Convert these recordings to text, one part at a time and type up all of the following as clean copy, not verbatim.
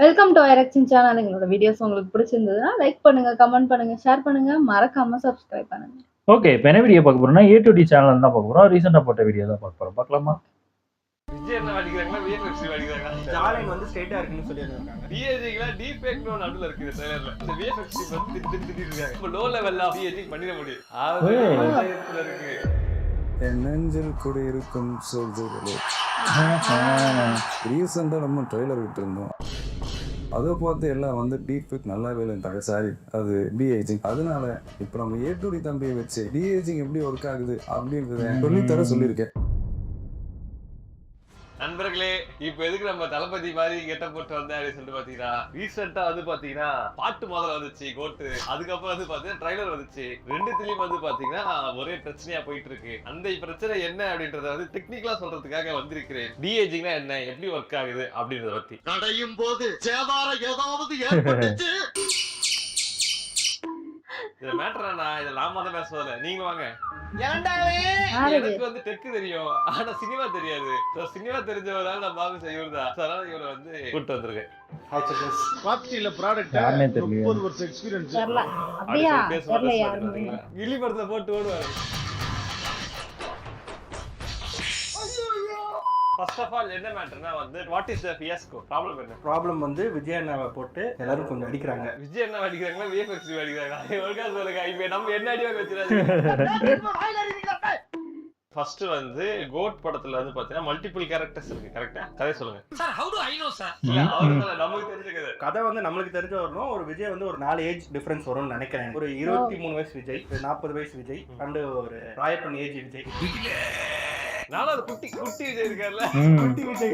Welcome to ஐரக்ஷன் channel. எங்களோட videos உங்களுக்கு பிடிச்சிருந்ததுன்னா லைக் பண்ணுங்க, கமெண்ட் பண்ணுங்க, ஷேர் பண்ணுங்க, மறக்காம சப்ஸ்கிரைப் பண்ணுங்க. ஓகே, இப்போ என்ன வீடியோ பார்க்க போறோம்னா ஏ டு டி சேனல் தான் பார்க்க போறோம். ரீசெண்டா போட்ட வீடியோ தான் பார்க்க போறோம். பார்க்கலாமா? விஜய் என்ன அடிக்கிறாங்களா விஎஃப்எக்ஸ் அடிக்கிறாங்களா ஜாலின் வந்து ஸ்ட்ரைட்டா இருக்குன்னு சொல்லியிருக்காங்க. டிஏஜிங்களா டீபேக்னு நடுவுல இருக்குது ட்ரைலர்ல. இந்த விஎஃப்எக்ஸ் வந்து திட்டு இருக்காங்க. இப்போ லோ லெவல்ல டிஏஜி பண்ணிட முடியும். அது இருக்கு. என் நெஞ்சில் குடியிருக்கும் சோல்ஜர்களே. ரீசெண்டாக நம்ம ட்ரெய்லர் விட்டுருந்தோம். அதை பார்த்து எல்லாம் வந்து டீஃபெக்ட் நல்லாவே இல்லைன்ட்டாங்க. சாரி, அது டிஏஜிங். அதனால இப்போ நம்ம ஏ டு டி தம்பியை வச்சு டிஏஜிங் எப்படி ஒர்க் ஆகுது அப்படின்றத சொல்லித்தர சொல்லியிருக்கேன். நண்பர்களே, இப்போ எதுக்கு நம்ம தளபதி மாதிரி கெட்ட போட்டு வந்தேன் அப்படின்னு சொல்லிட்டு பாத்தீங்கன்னா, ரீசெண்டா வந்து பாத்தீங்கன்னா பாட்டு முதல்ல வந்துச்சு கோட்டு, அதுக்கப்புறம் வந்து பாத்தீங்கன்னா ட்ரைலர் வந்துச்சு. ரெண்டுத்திலயும் வந்து பாத்தீங்கன்னா ஒரே பிரச்சனையா போயிட்டு இருக்கு. அந்த பிரச்சனை என்ன அப்படின்றத வந்து டெக்னிக்கலா சொல்றதுக்காக வந்திருக்கிறேன். டிஏஜிங்னா என்ன, எப்படி ஒர்க் ஆகுது அப்படின்றத பத்தி. நடையும் போது சேதாரம் ஏதாவது ஏற்பட்டுச்சு. இது மேட்டர் நான் இதை லாமா தான் பேசுவதில்ல. நீங்க வாங்க. யாரு? எனக்கு வந்து டெக் தெரியும், ஆனா சினிமா தெரியாது. சினிமா தெரிஞ்சவரால் நான் பாக்க செய்வதா, அதனால இவரை வந்து கூட்டு வந்திருக்கேன். பாப்சில ப்ராடக்ட் யாருனே தெரியல. 30 வருஷம் எக்ஸ்பீரியன்ஸ். தெரியல. அப்படியா? தெரியல யாருன்னு. பாத்தீங்களா கில்லி படத்தை போட்டு ஓடுவாரு. ஃபர்ஸ்ட் ஆஃப் ஆல் என்ன மேட்டர்னா வந்து what is the fiasco problem என்ன? ப்ராப்ளம் வந்து விஜய் அண்ணாவை போட்டு எல்லாரும் கொஞ்சம் அடிக்கிறாங்க. விஜய் என்ன அடிக்கிறாங்களா விஎஃப்எக்ஸ் அடிக்கிறாங்களா? ஒழுங்கா சொல்லுங்க. இப்போ நம்ம என்ன அடிவாங்க வச்சிருக்காங்க. ஃபர்ஸ்ட் வந்து கோட் படத்துல வந்து பாத்தீங்கன்னா மல்டிபிள் கேரக்டர்ஸ் இருக்கு. கரெக்ட்டா? கதை சொல்லுங்க sir. How do I know sir? இல்ல அவருக்கு நமக்கு தெரிஞ்ச கதை. கதை வந்து நம்மளுக்கு தெரிஞ்ச வரணும். ஒரு விஜய் வந்து ஒரு 4 ஏஜ் டிஃபரன்ஸ் வரும்னு நினைக்கிறேன். ஒரு 23 வயசு விஜய், 40 வயசு விஜய் அண்ட் ஒரு ராயப்பன் ஏஜ் விஜய். நானும் குட்டி குட்டி விஜய் இருக்கார்ல, குட்டி விஜய்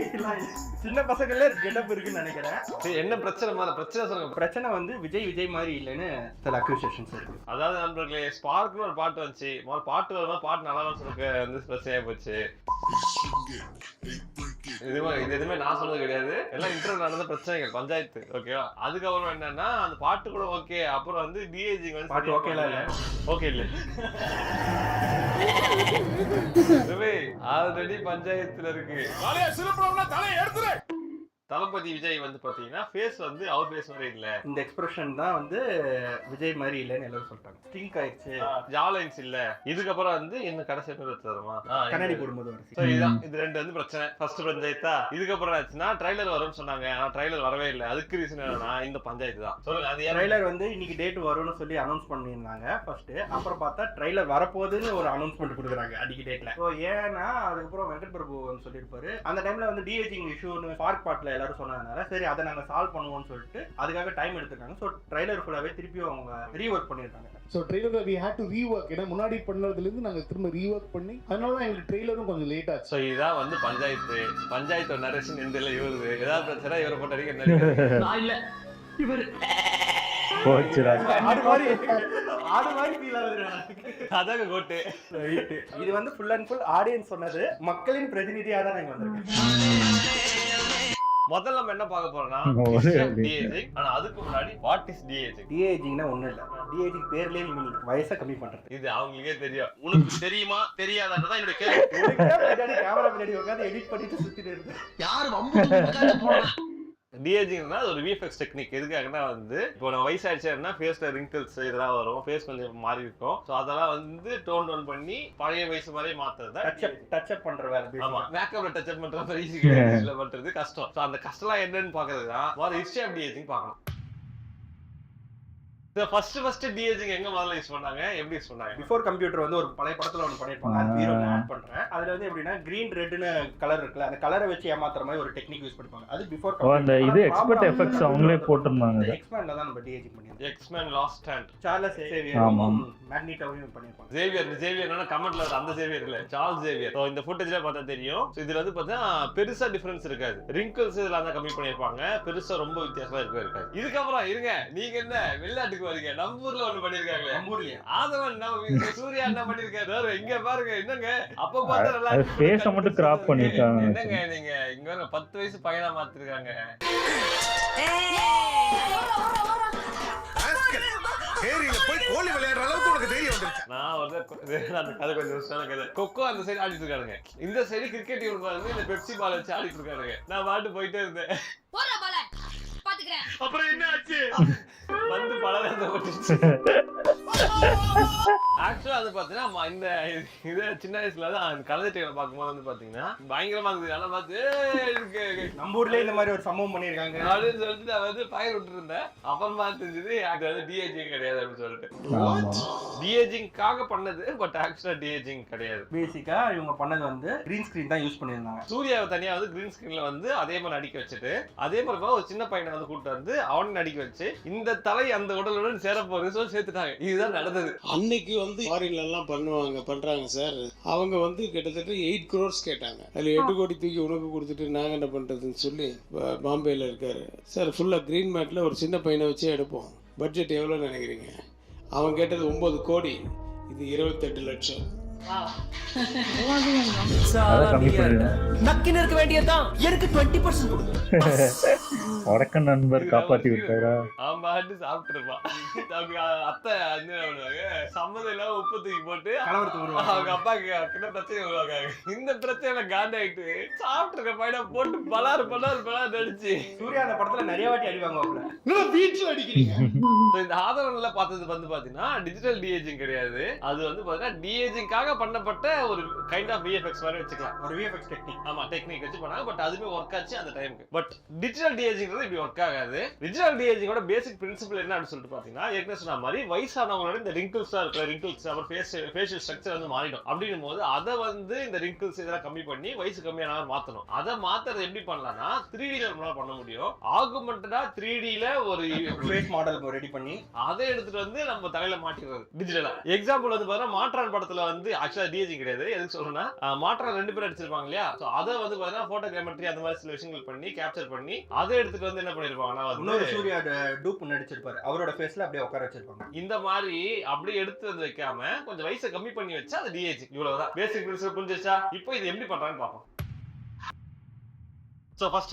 சின்ன பசங்களே கெட்டப் இருக்குன்னு நினைக்கிறேன். சரி, என்ன பிரச்சனை மாதிரி பிரச்சனை சொல்லுங்க. பிரச்சனை வந்து விஜய் மாதிரி இல்லைன்னு சில அக்யூசேஷன்ஸ் இருக்கு. அதாவது நண்பர்களே, ஸ்பார்க்னு ஒரு பாட்டு வந்துச்சு. முதல்ல பாட்டு வரும்போது பாட்டு நல்லா சொல்லுங்க வந்து பிரச்சனையா போச்சு. இது எதுவுமே நான் சொன்னது கிடையாது, எல்லாம் இன்டர்வியூ நடந்த பிரச்சனைகள், பஞ்சாயத்து. ஓகேவா? அதுக்கப்புறம் என்னன்னா அந்த பாட்டு கூட ஓகே. அப்புறம் வந்து டிஏஜி வந்து பாட்டு ஓகேலாம் இல்ல, ஓகே இல்ல ஆல்ரெடி பஞ்சாயத்துல இருக்கு. தளபதி விஜய் வந்து பாத்தீங்கன்னா ஃபேஸ் வந்து அவர் ஃபேஸ் மாதிரி இல்ல. இந்த எக்ஸ்பிரஷன் தான் வந்து விஜய் மாதிரி இல்லைன்னு எல்லாரும் சொல்லிட்டாங்க. ஸ்டிங்க் ஆயிடுச்சு, ஜாலைன்ஸ் இல்ல. இதுக்கப்புறம் வந்து என்ன கடைசி தருமா கண்ணாடி போடும்போது சோ இதுதான் இது ரெண்டு வந்து பிரச்சனை. ஃபர்ஸ்ட் பஞ்சாயத்தா. இதுக்கப்புறம் ஆச்சுன்னா ட்ரைலர் வரும்னு சொன்னாங்க, ஆனா ட்ரைலர் வரவே இல்லை. அதுக்கு ரீசன் என்னன்னா இந்த பஞ்சாயத்து தான். சொல்லுங்க. அது ட்ரைலர் வந்து இன்னைக்கு டேட் வரும்னு சொல்லி அனௌன்ஸ் பண்ணியிருந்தாங்க ஃபர்ஸ்ட். அப்புறம் பார்த்தா ட்ரைலர் வரப்போகுதுன்னு ஒரு அனௌன்ஸ்மெண்ட் கொடுக்குறாங்க அன்னைக்கு டேட்ல. ஸோ ஏன்னா அதுக்கப்புறம் வெங்கட் பிரபு வந்து சொல்லியிருப்பாரு அந்த டைம்ல வந்து டிஏஜிங் இஷ்யூன்னு பார்க் பாட்ல எல்லாரும் சொன்னதுனால சரி அதை நாங்க சால்வ் பண்ணுவோம்னு சொல்லிட்டு அதுக்காக டைம் எடுத்துருக்காங்க. ஸோ ட்ரைலர் ஃபுல்லாவே திருப்பி அவங்க ரீவொர்க் பண்ணியிருக்காங்க. ஸோ ட்ரெய்லரை we had to rework. ஏன்னா முன்னாடி பண்ணதுலேருந்து நாங்கள் திரும்ப ரீஒர்க் பண்ணி அதனால தான் எங்களுக்கு ட்ரெய்லரும் கொஞ்சம் லேட் ஆச்சு. ஸோ இதுதான் வந்து பஞ்சாயத்து. பஞ்சாயத்து நரேஷன் எந்த இல்லை இவருது. ஏதாவது பிரச்சனை இவரை போட்டு அடிக்க என்ன இல்ல இவர் போச்சுடா. ஆடு மாதிரி ஃபீல் ஆகுது. அதாங்க கோட்டு. இது வந்து ஃபுல் அண்ட் ஃபுல் ஆடியன்ஸ் சொன்னது, மக்களின் பிரதிநிதியாக தான் நாங்கள் வந்திருக்கோம். முதல்ல நம்ம என்ன பார்க்க போறோம்னா டிஏஜிங். ஆனா அதுக்கு முன்னாடி வாட் இஸ் டிஏஜிங்? டிஏஜிங்னா ஒண்ணும் இல்ல, டிஏஜிங் பேர்லயே மீனிங் வயசை கம்மி பண்றது. இது அவங்களுக்கே தெரியும். உனக்கு தெரியுமா தெரியாதான்றதான் என்னோட கேள்வி. கேமரா பின்னாடி உட்காந்து எடிட் பண்ணிட்டு சுத்திட்டு இருக்கு. யாரு வம்பு போறா? டிஏஜிங்னா அது ஒரு விஎஃப்எக்ஸ் டெக்னிக். எதுக்காகனா வந்து இப்போ நம்ம வயசாயிடுச்சுன்னா ஃபேஸ்ல ரிங்கிள்ஸ் இதெல்லாம் வரும், ஃபேஸ் கொஞ்சம் மாறி இருக்கும். ஸோ அதெல்லாம் வந்து டோன் பண்ணி பழைய வயசு மாதிரியே மாத்துறது. டச் அப் பண்ற வேலை. ஆமா, மேக்கப்ல டச் அப் பண்றது ஈஸி கிடையாது, பண்றது கஷ்டம். ஸோ அந்த கஷ்டம்லாம் என்னன்னு பாக்குறது தான் முதல்ல ஹிஸ்டரி ஆஃப் டிஏஜிங் பார்க்கணும். ஃபர்ஸ்ட் டிஏஜிங் எங்க முதல்ல யூஸ் பண்ணாங்க, எப்படி யூஸ் பண்ணாங்க? பிஃபோர் கம்ப்யூட்டர் வந்து ஒரு பழைய படத்துல ஒன்று பண்ணிருப்பாங்க, அது ஹீரோல ஆட் பண்றேன். அதுல வந்து எப்படின்னா கிரீன் ரெட்னு கலர் இருக்குல்ல, அந்த கலரை வச்சு ஏமாத்துற மாதிரி ஒரு டெக்னிக் யூஸ் பண்ணிப்பாங்க. அது பிஃபோர் அந்த இது எக்ஸ்பெர்ட் எஃபெக்ட்ஸ் அவங்களே போட்டிருந்தாங்க. எக்ஸ்மேன்ல தான் நம்ம டிஏஜிங் பண்ணிருக்கோம். X Men last stand Charles Xavier மேக்னீட்டோவையும் பண்ணிருப்பாங்க. ஜேவியர்னா கமெண்ட்ல அந்த ஜேவியர் இல்ல, சார்ல்ஸ் ஜேவியர். ஸோ இந்த ஃபுட்டேஜ்ல பார்த்தா தெரியும். இதுல வந்து பார்த்தா பெருசா டிஃபரன்ஸ் இருக்காது. ரிங்கிள்ஸ் இதெல்லாம் தான் கம்மி பண்ணிருப்பாங்க, பெருசா ரொம்ப வித்தியாசமா இருக்காது. இதுக்கப்புறம் இருங்க, நீங்க என்ன வெளிநாட்டுக்கு வரீங்க? நம்ம ஊர்ல ஒண்ணு பண்ணிருக்காங்க. நம்ம ஊர்லயே ஆதவன் நம்ம சூர்யா என்ன பண்ணிருக்காரு இங்க பாருங்க. என்னங்க அப்ப பார்த்தா நல்லா அது ஃபேஸ மட்டும் கிராப் பண்ணிருக்காங்க. என்னங்க நீங்க இங்க 10 வயசு பையனா மாத்திருக்காங்க. ஏரியில போய் கோலி விளையாடுற அளவுக்கு உனக்கு தைரியம் வந்துருச்சு. நான் வந்து அந்த கதை கொஞ்சம் வருஷம் கதை. கொக்கோ அந்த சைடு ஆடிட்டு இருக்காருங்க, இந்த சைடு கிரிக்கெட் வந்து இந்த பெப்சி பால் வச்சு ஆடிட்டு இருக்காருங்க. நான் பாட்டு போயிட்டே இருந்தேன். பாத்துக்கிறேன். அப்புறம் என்ன ஆச்சு வந்து பலதரப்பட்டுச்சு. ஆக்சுவலா அது பாத்தீங்கன்னா இந்த இது சின்ன வயசுல தான் கலர் டிவில பார்க்கும்போது வந்து பாத்தீங்கன்னா பயங்கரமா இருக்குது. அதெல்லாம் பார்த்து நம்ம ஊர்லயே இந்த மாதிரி ஒரு சம்பவம் பண்ணிருக்காங்க அப்படின்னு சொல்லிட்டு நான் வந்து பயிர் விட்டு இருந்தேன். அப்புறமா தெரிஞ்சது அது வந்து டிஏஜிங் கிடையாது அப்படின்னு சொல்லிட்டு. டிஏஜிங்காக பண்ணது, பட் ஆக்சுவலா டிஏஜிங் கிடையாது. பேசிக்கா இவங்க பண்ணது வந்து கிரீன் ஸ்கிரீன் தான் யூஸ் பண்ணிருந்தாங்க. சூர்யாவை தனியா வந்து கிரீன் ஸ்கிரீன்ல வந்து அதே மாதிரி நடிக்க வச்சுட்டு, அதே மாதிரி ஒரு சின்ன பையனை வந்து கூப்பிட்டு வந்து அவனை நடிக்க வச்சு இந்த தலை அந்த உடலுடன் சேர போறது சொல்லி சேர்த்துட்டாங்க. இதுதான் நடந்தது. அன்னைக்கு வந்து ஃபாரின்ல எல்லாம் பண்றாங்க சார். அவங்க வந்து கிட்டத்தட்ட 8 crores கேட்டாங்க. அதுல 8 கோடி தூக்கி உனக்கு கொடுத்துட்டு நாங்க என்ன பண்றதுன்னு சொல்லி பாம்பேல இருக்காரு சார். ஃபுல்லா கிரீன் மேட்ல ஒரு சின்ன பையனை வச்சே எடுப்போம். பட்ஜெட் எவ்வளவு நினைக்கிறீங்க? அவன் கேட்டது 9 கோடி, இது 28 லட்சம். நக்கின்னு இருக்க வேண்டியதுதான். எனக்கு 20% கொடுங்க. வடக்க நண்பர் காப்பாத்தி விட்டாரா? ஆமாட்டு சாப்பிட்டுருப்பான். அவங்க அத்தை வந்து சம்மதம் இல்லாம உப்பு தூக்கி போட்டு அவங்க அப்பாக்கு கிட்ட பிரச்சனை உருவாங்க. இந்த பிரச்சனை காண்டாயிட்டு சாப்பிட்டுருக்க பையனை போட்டு பலாறு நடிச்சு சூர்யா அந்த படத்துல நிறைய வாட்டி அடிவாங்க. வீட்டுல அடிக்கிறீங்க. இந்த ஆதரவுல பார்த்தது வந்து பாத்தீங்கன்னா டிஜிட்டல் டிஏஜிங் கிடையாது. அது வந்து பாத்தீங்கன்னா டிஏஜிங்காக பண்ணப்பட்ட ஒரு கைண்ட் ஆஃப் விஎஃப்எக்ஸ் மாதிரி வச்சுக்கலாம். ஒரு விஎஃப்எக்ஸ் டெக்னிக். ஆமா, டெக்னிக் வச்சு பண்ணாங்க. பட் அதுவே ஒர்க் ஆச்சு அந்த டைமுக்கு. பட் டிஜிட்டல் டிஏஜிங்கிறது இப்படி ஒர்க் ஆகாது. டிஜிட்டல் டிஏஜிங்கோட பேசிக் பிரின்சிபல் என்ன அப்படின்னு சொல்லிட்டு பாத்தீங்கன்னா, ஏற்கனவே சொன்ன மாதிரி வயசானவங்களோட இந்த ரிங்கிள்ஸா இருக்கிற ரிங்கிள்ஸ் அப்புறம் ஃபேஷியல் ஸ்ட்ரக்சர் வந்து மாறிடும். அப்படின்னும் போது அதை வந்து இந்த ரிங்கிள்ஸ் இதெல்லாம் கம்மி பண்ணி வயசு கம்மியான மாத்தணும். அதை மாத்துறது எப்படி பண்ணலாம்னா 3D நம்மளால பண்ண முடியும். ஆகுமெண்டடா 3Dல ஒரு ஃபேஸ் மாடல் ரெடி பண்ணி அதை எடுத்துட்டு வந்து நம்ம தலையில மாட்டிடுறது டிஜிட்டலா. எக்ஸாம்பிள் வந்து பாத்தீங்கன்னா மாற்றான் படத்துல வந்து ஆக்சுவலா டிஏஜிங் கிடையாது. எதுக்கு சொல்றேன்னா மாற்றான் 2 பேர் அடிச்சிருப்பாங்க இல்லையா? சோ அதை வந்து பாத்தீங்கன்னா போட்டோகிராமெட்ரி அந்த மாதிரி சில விஷயங்கள் பண்ணி கேப்சர் பண்ணி அதை எடுத்துட்டு வந்து என்ன பண்ணிருப்பாங்கன்னா இன்னொரு சூர்யா டூப் நடிச்சிருப்பாரு. அவரோட ஃபேஸ்ல அப்படியே உட்கார வச்சிருப்பாங்க. இந்த மாதிரி அப்படியே எடுத்து வந்து வைக்காம கொஞ்சம் வயசை கம்மி பண்ணி வச்சா அது டிஏஜிங். இவ்வளவுதான் பேசிக் பிரின்சிபல் புரிஞ்சிச்சா? இப்போ இது எப்படி பண்றாங்கன்னு பாப்போம். சோ ஃபர்ஸ்ட்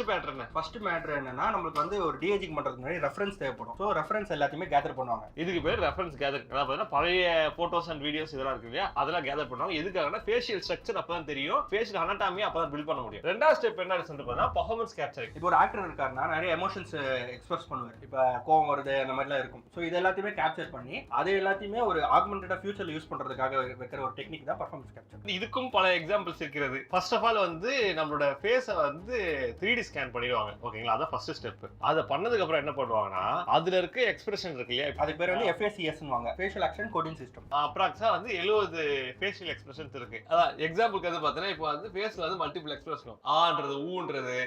மேட்டர் என்னன்னா நமக்கு வந்து ஒரு டிஏஜிங் பண்றதுக்கு முன்னாடி ரெஃபரன்ஸ் தேவைப்படும். சோ ரெஃபரன்ஸ் எல்லாத்தையுமே கேதர் பண்ணுவாங்க. இதுக்கு பேர் ரெஃபரன்ஸ் கேதர். அதாவது பழைய போட்டோஸ் அண்ட் வீடியோஸ் இதெல்லாம் இருக்கு இல்லையா? அதெல்லாம் கேதர் பண்ணுவாங்க. எதுக்காகனா ஃபேஷியல் ஸ்ட்ரக்சர் அப்பதான் தெரியும், ஃபேஷியல் அனாட்டமி அப்பதான் பில்ட் பண்ண முடியும். ரெண்டாவது ஸ்டெப் என்ன சொல்லிட்டு பெர்ஃபார்மன்ஸ் கேப்சரிங். இப்போ ஒரு ஆக்டர் இருக்காருன்னா நிறைய எமோஷன்ஸ் எக்ஸ்பிரஸ் பண்ணுவார். இப்போ கோவம் வருது அந்த மாதிரிலாம் இருக்கும். ஸோ இது எல்லாத்தையுமே கேப்சர் பண்ணி அது எல்லாத்தையுமே ஒரு ஆக்மெண்டடா ஃபியூச்சர்ல யூஸ் பண்றதுக்காக வைக்கிற ஒரு டெக்னிக் தான் பெர்ஃபார்மன்ஸ் கேப்சர். இதுக்கும் பல எக்ஸாம்பிள்ஸ் இருக்கிறது. ஃபர்ஸ்ட் ஆஃப் ஆல் வந்து நம்மளோட ஃபேஸை வந்து 3D ஸ்கேன் பண்ணிடுவாங்க. ஓகேங்களா? அதான் ஃபர்ஸ்ட் ஸ்டெப். அதை பண்ணதுக்கு அப்புறம் என்ன பண்ணுவாங்கன்னா அதுல இருக்க எக்ஸ்பிரஷன் இருக்கு இல்லையா? அதுக்கு பேர் வந்து FACS னுவாங்க. Facial action coding system. அப்ராக்ஸா வந்து 70 ஃபேஷியல் எக்ஸ்பிரஷன்ஸ் இருக்கு. அதான் எக்ஸாம்பிளுக்கு வந்து பார்த்தீங்கன்னா இப்போ வந்து ஃபேஸ்ல வந்து மல்டிபிள் எக்ஸ்பிரஷன் ஆன்றது ஊன்றது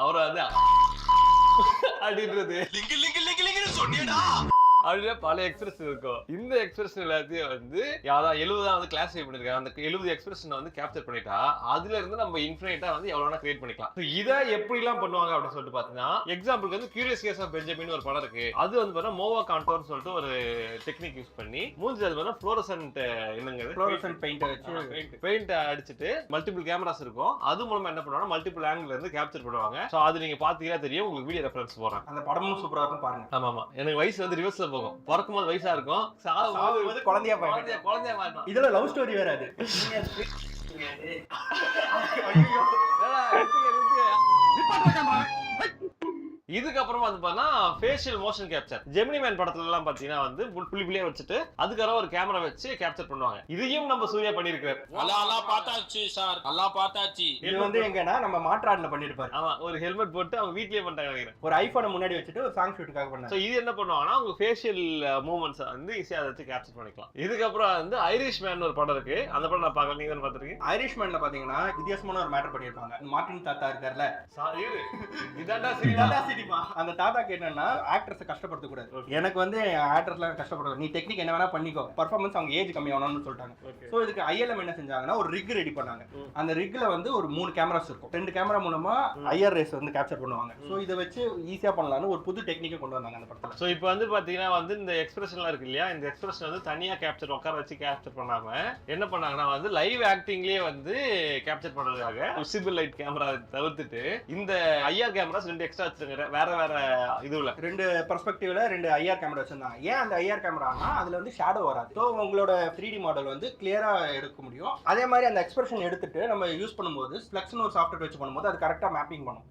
அவரை வந்து அப்படின்றது அதுல பல எக்ஸ்பிரஷன் இருக்கும். இந்த எக்ஸ்பிரஷன் எல்லாத்தையும் வந்து யாராவது 70 வந்து கிளாஸிஃபை பண்ணிருக்காங்க. அந்த 70 எக்ஸ்பிரஷன் வந்து கேப்சர் பண்ணிட்டா அதுல இருந்து நம்ம இன்ஃபினிட்டா வந்து எவ்வளவு கிரியேட் பண்ணிக்கலாம். இதை எப்படி எல்லாம் பண்ணுவாங்க அப்படின்னு சொல்லிட்டு பாத்தீங்கன்னா, எக்ஸாம்பிளுக்கு வந்து கியூரியஸ் கேஸ் ஆஃப் பெஞ்சமின் ஒரு படம் இருக்கு. அது வந்து பாத்தீங்கன்னா மோவா கான்டோர் சொல்லிட்டு ஒரு டெக்னிக் யூஸ் பண்ணி மூஞ்சி அது வந்து ஃப்ளோரசன்ட் பெயிண்ட் அடிச்சுட்டு மல்டிபிள் கேமராஸ் இருக்கும். அது மூலமா என்ன பண்ணுவாங்க, மல்டிபிள் ஆங்கிள் இருந்து கேப்சர் பண்ணுவாங்க. சோ அது நீங்க பாத்தீங்கன்னா தெரியும். உங்களுக்கு வீடியோ ரெஃபரன்ஸ் போறேன். அந்த படமும் சூப்பரா இருக்கும் பாருங்க. ஆமா, எனக்கு வயசு வந்து ரிவர்ஸ்ல போகும். பிறக்கும்போது வயசா இருக்கும், சாகும்போது குழந்தையா மாட்டோம். இதுல லவ் ஸ்டோரி வேற. அது இதுக்கப்புறமா வந்து பார்த்தா facial motion capture. Gemini man படத்துல எல்லாம் பாத்தீங்கன்னா வந்து புள்ளி புள்ளியா வச்சுட்டு அதுக்கப்புறம் ஒரு கேமரா வச்சு கேப்சர் பண்ணுவாங்க. இதையும் நம்ம சூர்யா பண்ணிருக்காரு. நல்லா பார்த்தாச்சு சார், நல்லா பார்த்தாச்சு. இது வந்து எங்கன்னா நம்ம மாற்றாடுல பண்ணிருப்பாரு. ஆமா, ஒரு ஹெல்மெட் போட்டு அவங்க வீட்லயே பண்ணிட்டாங்க நினைக்கிறேன். ஒரு ஐபோனை முன்னாடி வச்சுட்டு ஒரு சாங் ஷூட்டுக்காக பண்ணாங்க. சோ இது என்ன பண்ணுவாங்கன்னா உங்க ஃபேஷியல் மூவ்மெண்ட்ஸ் வந்து ஈஸியா அதை வச்சு கேப்சர் பண்ணிக்கலாம். இதுக்கப்புறம் வந்து ஐரிஷ் மேன் ஒரு படம் இருக்கு. அந்த படம் நான் பார்க்கல, நீங்க தான் பாத்துருக்கீங்க. ஐரிஷ் மேன்ல பாத்தீங்கன்னா வித்தியாசமான ஒரு மேட்டர் பண்ணிருப்பாங்க. மார்ட்டின் தாத்தா இருக்கார்ல, இதாண்டா சினிமா. அந்த தாத்தாக்கு என்னன்னா ஆக்டர்ஸ் கஷ்டப்படுத்த கூடாது. எனக்கு வந்து ஆக்டர்ஸ்லாம் கஷ்டப்படுறது, நீ டெக்னிக் என்ன வேணா பண்ணிக்கோ, பர்ஃபார்மன்ஸ் அவங்க ஏஜ் கம்மி ஆகணும்னு சொல்லிட்டாங்க. சோ இதுக்கு ILM என்ன செஞ்சாங்கன்னா ஒரு ரிக் ரெடி பண்ணாங்க. அந்த ரிக்ல வந்து ஒரு 3 கேமராஸ் இருக்கும். 2 கேமரா மூலமா IR ரேஸ் வந்து கேப்சர் பண்ணுவாங்க. சோ இதை வச்சு ஈஸியா பண்ணலாம்னு ஒரு புது டெக்னிக்கை கொண்டு வந்தாங்க அந்த படத்துல. சோ இப்போ வந்து பாத்தீங்கன்னா வந்து இந்த எக்ஸ்பிரஷன்லாம் இருக்கு இல்லையா? இந்த எக்ஸ்பிரஷன் வந்து தனியா கேப்சர் உட்கார வச்சு கேப்சர் பண்ணாம என்ன பண்ணாங்கன்னா வந்து லைவ் ஆக்டிங்லயே வந்து கேப்சர் பண்றதுக்காக விசிபிள் லைட் கேமரா தவிர்த்துட்டு இந்த IR கேமராஸ் 2 எக்ஸ்ட்ரா வச்சிருக்காங்க. வேற இதுல 2 பெர்ஸ்பெக்டிவ்ல 2 IR கேமரா வச்சிருந்தாங்க. ஏன் அந்த IR கேமரானா அதுல வந்து ஷேடோ வராது. சோ உங்களோட 3D மாடல் வந்து கிளியரா எடுக்க முடியும். அதே மாதிரி அந்த எக்ஸ்பிரஷன் எடுத்துட்டு நம்ம யூஸ் பண்ணும்போது ஃப்ளெக்ஸ்னு ஒரு சாஃப்ட்வேர் வச்சு பண்ணும்போது அது கரெக்டா மேப்பிங் பண்ணும்.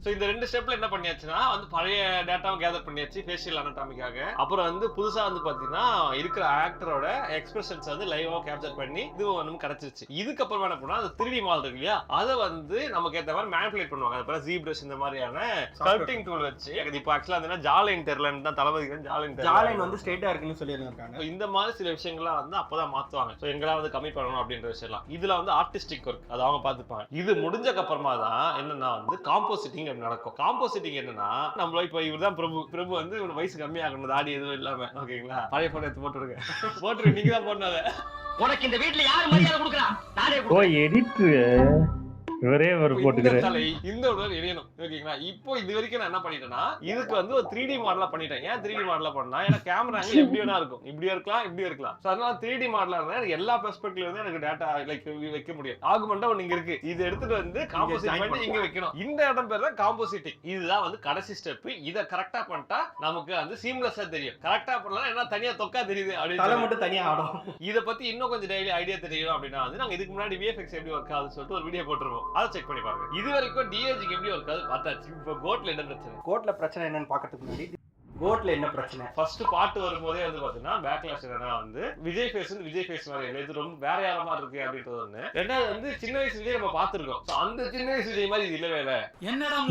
ஸோ இந்த 2 ஸ்டெப்ல என்ன பண்ணியாச்சுன்னா வந்து பழைய டேட்டாவை கேதர் பண்ணியாச்சு ஃபேஷியல் அனாட்டமிக்காக. அப்புறம் வந்து புதுசா வந்து பாத்தீங்கன்னா இருக்கிற ஆக்டரோட எக்ஸ்பிரஷன்ஸ் வந்து லைவா கேப்சர் பண்ணி இது ஒன்றும் கிடைச்சிருச்சு. இதுக்கப்புறம் என்ன பண்ணா அந்த 3D மாடல் இருக்கு இல்லையா, அதை வந்து நமக்கு ஏற்ற மாதிரி மேனிபுலேட் பண்ணுவாங்க. அப்புறம் ZBrush இந்த மாதிரியான ஸ்கல்ப்டிங் டூல் வச்சு இப்போ ஆக்சுவலா வந்து ஜாலைன் தெரியலன்னு தான் தளபதிக்கு ஜாலைன் வந்து ஸ்ட்ரெயிட்டா இருக்குன்னு சொல்லியிருக்காங்க. இந்த மாதிரி சில விஷயங்கள்லாம் வந்து அப்பதான் மாத்துவாங்க. ஸோ எங்கெல்லாம் வந்து கம்மி பண்ணணும் அப்படின்ற விஷயம்லாம் இதுல வந்து ஆர்டிஸ்டிக் ஒர்க் அது அவங்க பார்த்துப்பாங்க. இது முடிஞ்சக்கு அப்புறமா தான் என்னன்னா வந்து காம்போசிட்டிங் நடக்கும். காம்போசிட்டிங் என்னன்னா நம்ம இப்போ இவர் தான் பிரபு வந்து ஒரு வயசு கம்மியாகணும், தாடி எதுவும் இல்லாம. ஓகேங்களா, பழைய போட்டோ எடுத்து போட்டுருங்க நீங்க தான் போடணும். உனக்கு இந்த வீட்டுல யாரு மரியாதை கொடுக்குறா? நானே ஓ எடிட்டர் இவரே ஒரு போட்டுக்கிறேன். இந்த ஒரு எரியணும். ஓகேங்களா, இப்போ இது வரைக்கும் நான் என்ன பண்ணிட்டேன்னா இதுக்கு வந்து ஒரு 3D மாடலா பண்ணிட்டேன். ஏன் 3D மாடலா பண்ணா, ஏன்னா கேமரா ஆங்கிள் எப்படி வேணா இருக்கும், இப்படியா இருக்கலாம் இப்படி இருக்கலாம். ஸோ அதனால 3D மாடலா இருந்தா எனக்கு எல்லா பெர்ஸ்பெக்டிவ்ல இருந்து எனக்கு டேட்டா லைக் வைக்க முடியும். ஆகுமெண்டா ஒன்று இங்க இருக்கு, இது எடுத்துட்டு வந்து காம்போசிட் பண்ணி இங்க வைக்கணும். இந்த இடம் பேர் தான் காம்போசிட்டிங். இதுதான் வந்து கடைசி ஸ்டெப். இதை கரெக்டா பண்ணிட்டா நமக்கு வந்து சீம்லெஸ்ஸா தெரியும். கரெக்டா பண்ணலாம் என்ன தனியா தொக்கா தெரியுது அப்படின்னு மட்டும் தனியா ஆடும். இதை பத்தி இன்னும் கொஞ்சம் டெய்லி ஐடியா தெரியணும் அப்படின்னா வந்து நாங்க இதுக்கு முன்னாடி VFX எப்படி ஒர்க் ஆகுதுன்னு சொல்லிட்டு ஒரு வீடியோ போட்டுருவோம், அதை செக் பண்ணி பாருங்க. இது வரைக்கும் DAG எப்படி ஒர்க் ஆகுது பார்த்தாச்சு. இப்போ கோட்ல என்ன பிரச்சனை, கோட்ல பிரச்சனை என்னன்னு பாக்கிறதுக்கு முன்னாடி கோட்ல என்ன பிரச்சனை, ஃபர்ஸ்ட் பார்ட் வரும்போதே வந்து பாத்தீங்கன்னா பேக்லாஷ் என்னன்னா வந்து விஜய் ஃபேஸ் மாதிரி இல்லை, இது ரொம்ப வேற யார மாதிரி இருக்கு அப்படின்றது ஒண்ணு. ரெண்டாவது வந்து சின்ன வயசு விஜய் நம்ம பாத்துருக்கோம், அந்த சின்ன வயசு விஜய் மாதிரி இது இல்லவே இல்லை.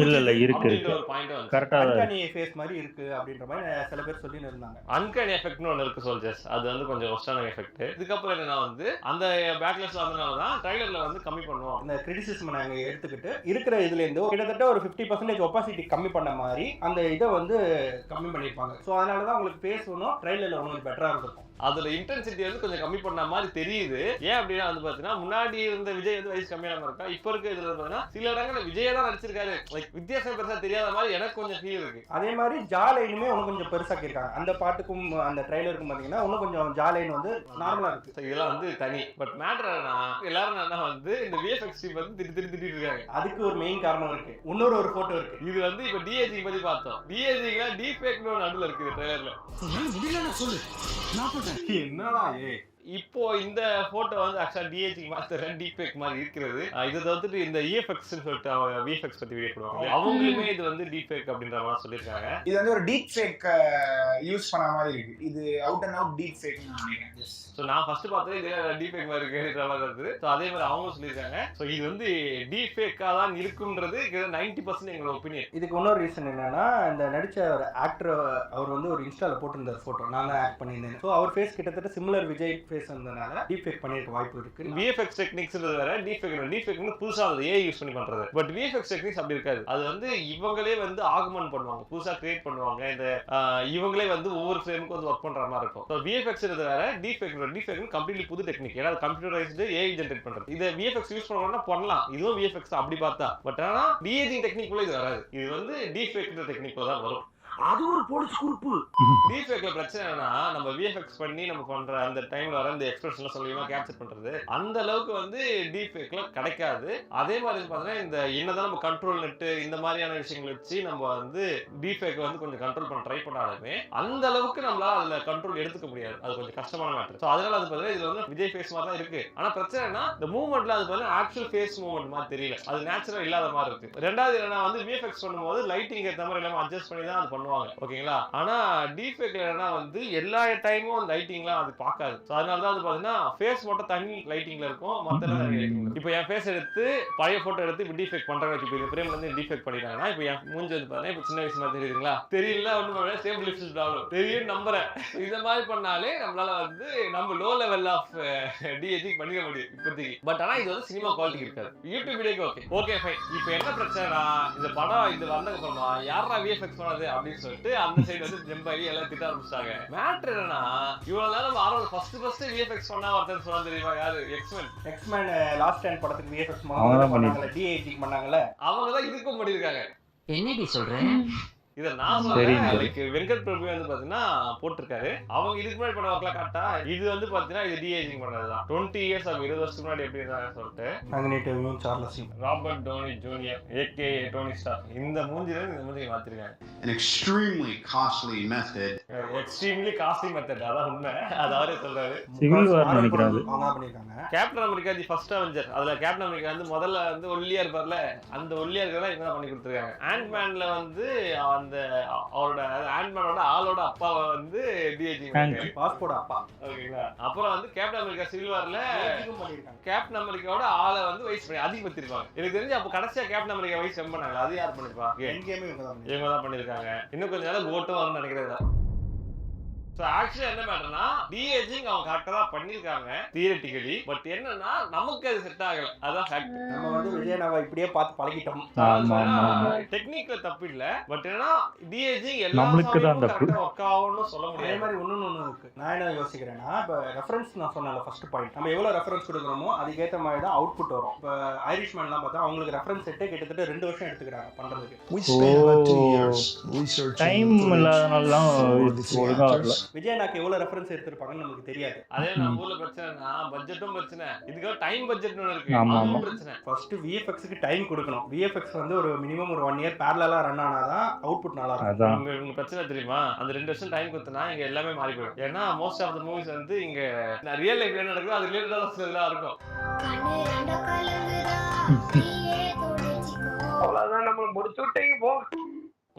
இல்ல இருக்கு ஒரு பாயிண்ட் வந்து கரெக்டா அன்கானி ஃபேஸ் மாதிரி இருக்கு அப்படின்ற மாதிரி சில பேர் சொல்லி இருந்தாங்க. அன்கானி எஃபெக்ட்னு ஒன்று இருக்கு சோல்ஜர்ஸ், அது வந்து கொஞ்சம் ஒஸ்டான எஃபெக்ட். இதுக்கப்புறம் என்னன்னா வந்து அந்த பேக்லாஷ் வந்தனாலதான் ட்ரைலர்ல வந்து கம்மி பண்ணுவோம். இந்த கிரிட்டிசிசம் நாங்க எடுத்துக்கிட்டு இருக்கிற இதுல இருந்து கிட்டத்தட்ட ஒரு 50% ஒப்பாசிட்டி கம்மி பண்ண மாதிரி அந்த இதை வந்து கம்மி பண்ணிருப்பாங்க. ஸோ அதனாலதான் உங்களுக்கு பேசணும் ட்ரைலர்ல உங்களுக்கு பெட்டரா இருக்கும். அதுல இன்டென்சிட்டி வந்து கொஞ்சம் கம்மி பண்ண மாதிரி தெரியுது. ஏன் அப்படின்னா வந்து பாத்தீங்கன்னா முன்னாடி இருந்த விஜய் வந்து வயசு கம்மியான இருக்கா, இப்ப இருக்க இதுல பாத்தீங்கன்னா சில இடங்கள்ல விஜய் தான் நடிச்சிருக்காரு, லைக் வித்தியாசம் பெருசா தெரியாத மாதிரி எனக்கு கொஞ்சம் ஃபீல் இருக்கு. அதே மாதிரி ஜாலைனுமே இன்னும் கொஞ்சம் பெருசாக்கி இருக்காங்க. அந்த பாட்டுக்கும் அந்த ட்ரைலருக்கும் பாத்தீங்கன்னா இன்னும் கொஞ்சம் ஜாலைன் வந்து நார்மலா இருக்கு. இதெல்லாம் வந்து தனி. பட் மேட்டர் என்னன்னா எல்லாரும் என்ன வந்து இந்த VFX வந்து திட்டிட்டு இருக்காங்க. அதுக்கு ஒரு மெயின் காரணம் இருக்கு. இன்னொரு ஒரு போட்டோ இருக்கு. இது வந்து இப்ப DAG பத்தி பார்த்தோம். DAG டீஃபேக்னு நடுவுல இருக்குது ட்ரைலர்ல. என்னடா இப்போ இந்த போட்டோ வந்து ஆக்சுவலா DAG மாஸ்டர் டீஃபேக் மாதிரி இருக்கிறது. இதை தவிர்த்துட்டு இந்த EFX சொல்லிட்டு அவங்க VFX பத்தி வீடியோ போடுவாங்க, அவங்களுமே இது வந்து டீஃபேக் அப்படின்ற மாதிரி சொல்லியிருக்காங்க. இது வந்து ஒரு டீப் ஃபேக் யூஸ் பண்ண மாதிரி இருக்கு. இது அவுட் அண்ட் அவுட் டீப் ஃபேக்னு நினைக்கிறேன். ஸோ நான் ஃபர்ஸ்ட் பார்த்தது இது டீஃபேக் மாதிரி இருக்குன்ற மாதிரி இருக்குது. ஸோ அதே மாதிரி அவங்க சொல்லியிருக்காங்க. ஸோ இது வந்து டீஃபேக்காக தான் இருக்குன்றது 90% எங்களோட ஒப்பீனியன். இதுக்கு இன்னொரு ரீசன் என்னன்னா, இந்த நடிச்ச ஒரு ஆக்டர் அவர் வந்து ஒரு இன்ஸ்டால போட்டிருந்தார் போட்டோ, நான் தான் ஆக்ட் பண்ணியிருந்தேன். ஸோ அவர் ஃபேஸ் கிட்டத்தட்ட சிமிலர் விஜய் ஃபேஸ் வந்தனால டீஃபேக் பண்ணிருக்க வாய்ப்பு இருக்கு. VFX டெக்னிக்ஸ்ன்றது வேற, டீஃபேக் புதுசா AI யூஸ் பண்ணி பண்றது. பட் VFX டெக்னிக்ஸ் அப்படி இருக்காது. அது வந்து இவங்களே வந்து ஆகுமெண்ட் பண்ணுவாங்க, புதுசா கிரியேட் பண்ணுவாங்க. இந்த இவங்களே வந்து ஒவ்வொரு ஃப்ரேமுக்கு வந்து ஒர்க் பண்ற மாதிரி இருக்கும். ஸோ VFX வேற, டீஃபேக் கம்ப்ளீட்லி புது டெக்னிக். ஏன்னா கம்ப்யூட்டரைஸ்டு AI ஜெனரேட் பண்றது. இதை VFX யூஸ் பண்ணணும்னா பண்ணலாம், இதுவும் VFX அப்படி பார்த்தா. பட் ஆனா DAG டெக்னிக் இது வராது. இது வந்து டீஃபேக் டெக்னிக் தான் வரும். அது ஒரு போலீஸ் குரூப்பு. டீஃபேக்ல பிரச்சனை என்னன்னா நம்ம VFX பண்ணி நம்ம பண்ற அந்த டைம்ல வர அந்த எக்ஸ்பிரஷன்லாம் சொல்லியமா கேப்சர் பண்றது அந்த அளவுக்கு வந்து டீஃபேக்ல கிடைக்காது. அதே மாதிரி பார்த்தீங்கன்னா இந்த என்னதான் நம்ம கண்ட்ரோல் நெட் இந்த மாதிரியான விஷயங்களை வச்சு நம்ம வந்து டீஃபேக் வந்து கொஞ்சம் கண்ட்ரோல் பண்ண ட்ரை பண்ணாலுமே அந்த அளவுக்கு நம்மளால அதுல கண்ட்ரோல் எடுத்துக்க முடியாது. அது கொஞ்சம் கஷ்டமான மேட்டர். ஸோ அதனால அது பார்த்தீங்கன்னா இதுல வந்து விஜய் ஃபேஸ் மாதிரி தான் இருக்கு. ஆனா பிரச்சனைனா இந்த மூவ்மெண்ட்ல அது பார்த்தீங்கன்னா ஆக்சுவல் ஃபேஸ் மூவ்மெண்ட் மாதிரி தெரியல, அது நேச்சுரல் இல்லாத மாதிரி இருக்கு. ரெண்டாவது என்னன்னா வந்து VFX பண்ணும்போது லைட்டிங் ஏற்ற மாதிரி எல்லாம் அட்ஜஸ்ட் பண்ணி தான் அது பண்ணுவாங்க. ஓகேங்களா, ஆனா டீஃபேக்ல என்னன்னா வந்து எல்லா டைமும் அந்த லைட்டிங்லாம் அது பார்க்காது. ஸோ அதனால தான் அது பார்த்தீங்கன்னா ஃபேஸ் மட்டும் தனி லைட்டிங்ல இருக்கும், மற்ற தனி லைட்டிங்ல. இப்போ என் ஃபேஸ் எடுத்து பழைய போட்டோ எடுத்து இப்போ டீஃபேக் பண்றாங்க. இப்போ இந்த ஃப்ரேம்ல இருந்து டீஃபேக் பண்ணிட்டாங்கன்னா இப்போ என் மூஞ்சி வந்து பார்த்தீங்கன்னா இப்போ சின்ன வயசு மாதிரி தெரியுதுங்களா, தெரியல ஒன்றும் சேம் லிப்ஸ் ப்ராப்ளம் தெரியும் நம்புறேன். இந்த மாதிரி பண்ணாலே நம்மளால வந்து நம்ம லோ லெவல் ஆஃப் DAG பண்ணிக்க முடியும் இப்போதைக்கு. பட் ஆனா இது வந்து சினிமா குவாலிட்டி இருக்காது. யூடியூப் வீடியோக்கு ஓகே ஃபைன். இப்போ என்ன பிரச்சனைனா இந்த படம் இது வந்ததுக்கு அப்புறமா யாரா VFX பண்ணாது அப்படின்னு சொல்லிட்டு அந்த சைடு வந்து ஜெம்பாரி எல்லாம் திட்ட ஆரம்பிச்சாங்க. மேட்டர் என்னன்னா இவ்வளவு நேரம் ஆரம்ப ஃபர்ஸ்ட் VFX பண்ணா ஒருத்தர் சொன்னா தெரியுமா யாரு? எக்ஸ்மேன் லாஸ்ட் டைம் படத்துக்கு VFX பண்ணாங்கல, DAG பண்ணாங்கல, அவங்க தான் இதுக்கும் பண்ணிருக்காங்க. என்னடி சொல்றேன்? இதை நான் சொல்றேன். லைக் வெங்கட் பிரபு வந்து பாத்தீங்கன்னா போட்டிருக்காரு. அவங்க இதுக்கு முன்னாடி பண்ண ஒர்க்லாம் காட்டா இது வந்து பாத்தீங்கன்னா இது டிஏஜிங் பண்ணதுதான். 20 years 20 வருஷத்துக்கு முன்னாடி எப்படி இருந்தாங்க சொல்லிட்டு Robert Downey Junior aka Tony Stark இந்த மூஞ்சில இந்த மூஞ்சி மாத்திருக்காங்க. An extremely costly method. Extremely costly method. அதான் உண்மை. அது அவரே சொல்றாரு. சிவில் வார் நினைக்கிறாரு. Captain America the First Avenger. அதுல கேப்டன் அமெரிக்கா வந்து முதல்ல வந்து ஒல்லியா இருப்பார்ல, அந்த ஒல்லியா இருக்கிறதா இவங்க பண்ணி கொடுத்துருக்காங்க. ஆண்ட்மேன்ல வந்து அந்த அவரோட ஆண்ட்மேனோட ஆளோட அப்பாவை வந்து டிஏஜிங் பாஸ்போர்ட் அப்பா. ஓகேங்களா. அப்புறம் வந்து கேப்டன் அமெரிக்கா சிவில் வார்ல கேப்டன் அமெரிக்காவோட ஆளை வந்து வயசு பண்ணி அதிகப்படுத்திருப்பாங்க. எனக்கு தெரிஞ்சு அப்போ கடைசியா கேப்டன் அமெரிக்கா வயசு செம் பண்ணாங்க. அது யார் பண்ணிருப்பா? இவங்க தான் பண்ணிருக்காங்க. இன்னும் கொஞ்ச நாள் கோட்டும் வரும்னு நினைக்கிறேன். ஆக்சுவலா என்ன மேட்டர்னா டிஏஜிங் அவங்க கரெக்டா தான் பண்ணிருக்காங்க தியரிட்டிக்கலி. பட் என்னன்னா நமக்கு அது செட் ஆகல. அதான் ஃபேக்ட். நம்ம வந்து விஜயனாவை இப்படியே பார்த்து பழகிட்டோம். டெக்னிக்ல தப்பு இல்ல. பட் என்னன்னா டிஏஜிங் நம்மளுக்கு தான் அந்த ஒர்க் ஆகும்னு சொல்ல முடியாது. அதே மாதிரி ஒண்ணு இருக்கு. நான் என்ன யோசிக்கிறேன்னா இப்ப ரெஃபரன்ஸ் நான் சொன்னல ஃபர்ஸ்ட் பாயிண்ட். நம்ம எவ்வளவு ரெஃபரன்ஸ் கொடுக்குறோமோ அதுக்கேற்ற மாதிரி தான் அவுட்புட் வரும். இப்ப ஐரிஷ்மேன்லாம் பார்த்தா அவங்களுக்கு ரெஃபரன்ஸ் செட்டே கிட்டத்தட்ட 2 வருஷம் எடுத்துக்கிறாங்க பண்றதுக்கு. டைம் இல்லாதனால தான் ஒழுங்கா வரல. விஜயனாக்கு எவ்வளவு ரெஃபரன்ஸ் எடுத்திருப்பாங்கன்னு நமக்கு தெரியாது. அதே நம்ம ஊர்ல பிரச்சனைனா பட்ஜெட்டும் பிரச்சனை. இதுக்கு டைம் பட்ஜெட்னு இருக்கு. அதுவும் பிரச்சனை. ஃபர்ஸ்ட் விஎஃப்எக்ஸ்க்கு டைம் கொடுக்கணும். விஎஃப்எக்ஸ் வந்து ஒரு மினிமம் ஒரு 1 year parallel ரன் ஆனாதான் அவுட்புட் நல்லா இருக்கும். உங்களுக்கு பிரச்சனை தெரியுமா? அந்த 2 வருஷம் டைம் கொடுத்தனா இங்க எல்லாமே மாறி போயிடும். ஏன்னா மோஸ்ட் ஆஃப் தி மூவிஸ் வந்து இங்க ரியல் லைஃப்ல என்ன நடக்குதோ அது ரிலேட்டடா தான் இருக்கும். அவ்வளவுதான் நம்ம முடிச்சு விட்டீங்க போ.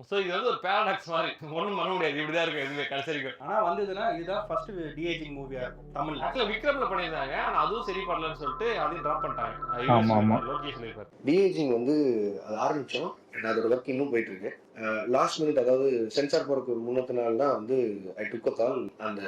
சோ இது வந்து ஒரு பாராடாக்ஸ் மாதிரி. ஒண்ணும் பண்ண முடியாது. இப்படிதான் இருக்கும் எதுவுமே கடைசி வரைக்கும். ஆனா வந்ததுன்னா இதுதான் ஃபர்ஸ்ட் டிஏஜிங் மூவியா இருக்கும் தமிழ்ல. ஆக்சுவலா விக்ரம்ல பண்ணிருந்தாங்க. ஆனா அதுவும் சரி பண்ணலன்னு சொல்லிட்டு அதையும் டிராப் பண்ணிட்டாங்க. லோகேஷ் சொல்லிருப்பாரு. டிஏஜிங் வந்து அது ஆரம்பிச்சோம். அதோட ஒர்க் இன்னும் போயிட்டு இருக்கு. லாஸ்ட் மினிட் அதாவது சென்சார் போறதுக்கு முன்னத்து நாள் தான் வந்து ஐ டுக் அ கால் அந்த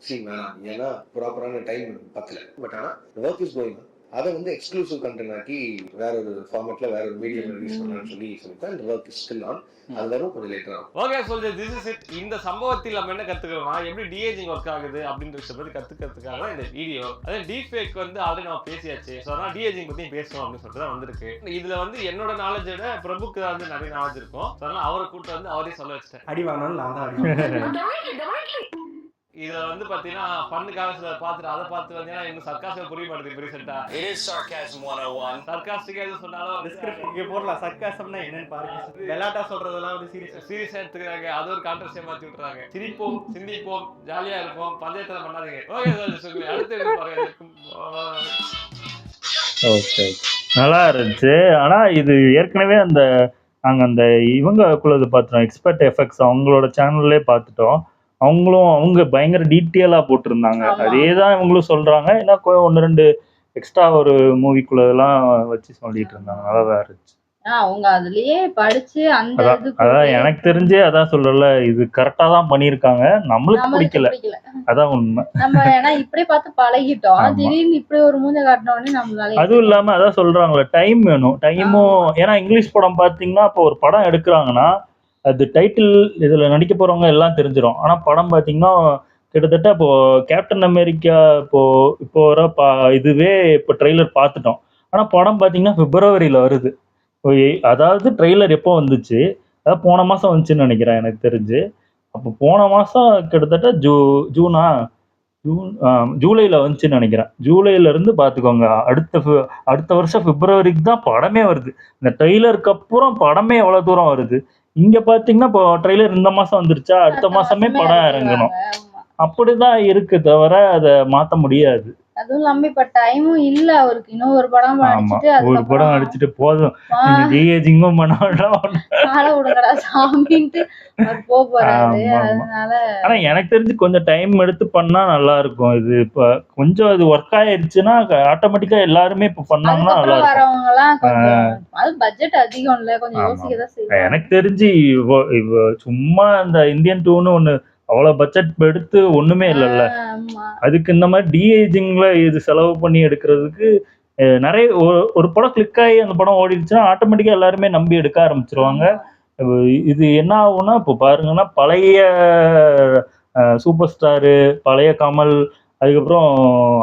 சீன் வேணாம். ஏன்னா ப்ராப்பரான டைம் பத்தல. பட் ஆனா ஒர்க் இஸ் கோயிங். அதை வந்து எக்ஸ்க்ளூசிவ் கண்டென்ட் ஆக்கி வேற ஒரு ஃபார்மேட்ல வேற ஒரு மீடியம் ரிலீஸ் பண்ணலாம்னு சொல்லிட்டு அந்த ஒர்க் இஸ் ஸ்டில் ஆன். அது வரும் கொஞ்சம் லேட்டர் ஆகும். ஓகே சொல்றேன். This is it. இந்த சம்பவத்தில் நம்ம என்ன கத்துக்கிறோம்னா எப்படி டிஏஜிங் ஒர்க் ஆகுது அப்படின்ற விஷயத்தை பத்தி கத்துக்கிறதுக்காக இந்த வீடியோ. அதே டீஃபேக் வந்து ஆல்ரெடி நம்ம பேசியாச்சு. ஸோ அதனால டிஏஜிங் பத்தி பேசணும் அப்படின்னு சொல்லிட்டு தான் வந்திருக்கு. இதுல வந்து என்னோட நாலேஜ் விட பிரபுக்கு தான் வந்து நிறைய நாலேஜ் இருக்கும். ஸோ அதனால அவரை கூப்பிட்டு வந்து அவரே சொல்ல வச்சிட்டேன். அடி வாங்கணும் நான் தான் அடி. இதுல வந்து பாத்தீங்கன்னா ஃபன்னுக்காக சில பார்த்துட்டு அதை பார்த்து வந்தீங்கன்னா இன்னும் சர்க்காஸ்டிக்கா புரிய மாட்டேங்குது. ரீசெண்டா It is sarcasm 101. சர்க்காஸ்டிக்கா எது சொன்னாலும் டிஸ்கிரிப்ஷன் இங்க போடலாம். சர்க்காசம்னா என்னன்னு பாருங்க. வெலாட்டா சொல்றதெல்லாம் வந்து சீரியஸா எடுத்துக்கிறாங்க. அது ஒரு கான்ட்ரவர்சியா மாத்தி விட்டுறாங்க. சிரிப்போம், சிந்திப்போம், ஜாலியா இருப்போம், பஞ்சாயத்துல பண்ணாதீங்க. ஓகே அடுத்து பாருங்க. ஓகே நல்லா இருந்துச்சு. ஆனா இது ஏற்கனவே அந்த நாங்க அந்த இவங்களுக்குள்ளது பார்த்துட்டோம். எக்ஸ்பர்ட் எஃபெக்ட்ஸ் அவங்களோட சேனல்லே பார்த்துட்டோம். அவங்க பயங்கர டீட்டெயிலா போட்டிருந்தாங்க. அதேதான் இவங்களும் சொல்றாங்க. ஏன்னா 1-2 எக்ஸ்ட்ரா ஒரு மூவிக்குள்ளதெல்லாம் வச்சு சொல்லிட்டு இருந்தாங்க. நல்லாதான் இருந்துச்சு. அவங்க அதுலயே படிச்சு அந்த அதான் எனக்கு தெரிஞ்சே அதான் சொல்றல, இது கரெக்டா தான் பண்ணிருக்காங்க. நம்மளுக்கு பிடிக்கல. அதான் உண்மை. நம்ம ஏன்னா இப்படியே பார்த்து பழகிட்டோம். திடீர்னு இப்படி ஒரு மூஞ்ச காட்டினோடனே நம்மளால. அதுவும் இல்லாம அதான் சொல்றாங்களே டைம் வேணும். டைமும் ஏன்னா இங்கிலீஷ் படம் பாத்தீங்கன்னா இப்போ ஒரு படம் எடுக்கிறாங்கன்னா அது டைட்டில் இதுல நடிக்க போறவங்க எல்லாம் தெரிஞ்சிடும். ஆனா படம் பாத்தீங்கன்னா கிட்டத்தட்ட இப்போ கேப்டன் அமெரிக்கா இப்போ வர இதுவே இப்போ ட்ரெய்லர் பார்த்துட்டோம். ஆனா படம் பாத்தீங்கன்னா பிப்ரவரியில வருது. அதாவது ட்ரெய்லர் எப்போ வந்துச்சு? அதாவது போன மாசம் வந்துச்சுன்னு நினைக்கிறேன் எனக்கு தெரிஞ்சு. அப்போ போன மாசம் கிட்டத்தட்ட ஜூலைல வந்துச்சுன்னு நினைக்கிறேன். ஜூலைல இருந்து பாத்துக்கோங்க அடுத்த வருஷம் பிப்ரவரிக்கு தான் படமே வருது. இந்த ட்ரெய்லருக்கு அப்புறம் படமே எவ்வளவு தூரம் வருது. இங்க பாத்தீங்கன்னா இப்போ ட்ரெய்லர் இந்த மாசம் வந்துருச்சா, அடுத்த மாசமே படம் இறங்கணும். அப்படிதான் இருக்கு தவிர அதை மாத்த முடியாது. அதுவும் இல்லாம இப்ப டைமும் இல்ல அவருக்கு. இன்னும் ஒரு படம் ஒரு படம் நடிச்சுட்டு போதும் டிஏஜிங்கும் பண்ண விடுங்கடா சாமின்ட்டு போறாரு. அதனால ஆனா எனக்கு தெரிஞ்சு கொஞ்சம் டைம் எடுத்து பண்ணா நல்லா இருக்கும். இது இப்ப கொஞ்சம் இது ஒர்க் ஆயிருச்சுன்னா ஆட்டோமேட்டிக்கா எல்லாருமே இப்ப பண்ணாங்கன்னா நல்லா இருக்கும். வரவங்க எல்லாம் அது பட்ஜெட் அதிகம் இல்ல, கொஞ்சம் யோசிக்கதான் செய்யும். எனக்கு தெரிஞ்சு சும்மா இந்த இந்தியன் 2ன்னு ஒண்ணு அவ்வளவு பட்ஜெட் எடுத்து ஒண்ணுமே இல்லைல்ல. அதுக்கு இந்த மாதிரி டிஏஜிங்ல இது செலவு பண்ணி எடுக்கிறதுக்கு நிறைய ஒரு படம் கிளிக் ஆகி அந்த படம் ஓடிடுச்சுன்னா ஆட்டோமேட்டிக்கா எல்லாருமே நம்பி எடுக்க ஆரம்பிச்சிருவாங்க. இது என்ன ஆகும்னா இப்போ பாருங்கன்னா பழைய சூப்பர் ஸ்டாரு, பழைய கமல், அதுக்கப்புறம்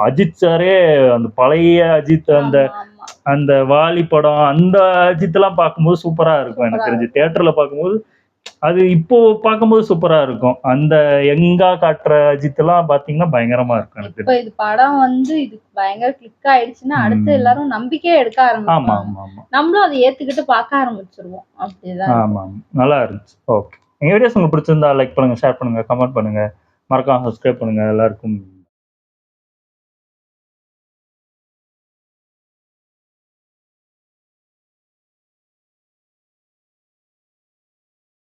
அஜித் சாரே அந்த பழைய அஜித் அந்த வாலி படம் அந்த அஜித் எல்லாம் பார்க்கும்போது சூப்பரா இருக்கும். எனக்கு தெரிஞ்சு தியேட்டர்ல பார்க்கும்போது அது இப்போ பார்க்கும்போது சூப்பரா இருக்கும். அந்த யங்கா காட்டுற அஜித் எல்லாம் பாத்தீங்கன்னா பயங்கரமா இருக்கும் எனக்கு. இப்ப இது படம் வந்து இது பயங்கர கிளிக் ஆயிடுச்சுன்னா அடுத்து எல்லாரும் நம்பிக்கையா எடுக்க ஆமா ஆரம்பிப்பாங்க. ஆமா ஆமா நம்மளும் அதை ஏத்துக்கிட்டு பார்க்க ஆரம்பிச்சிருவோம். அப்படிதான் இருக்கும். ஆமா ஆமா. நல்லா இருந்துச்சு. ஓகே. எங்க வீடியோஸ் உங்களுக்கு பிடிச்சிருந்தா லைக் பண்ணுங்க, ஷேர் பண்ணுங்க, கமெண்ட் பண்ணுங்க, மறக்காம சப்ஸ்கிரைப் பண்ணுங்க. எல்லாருக்கும்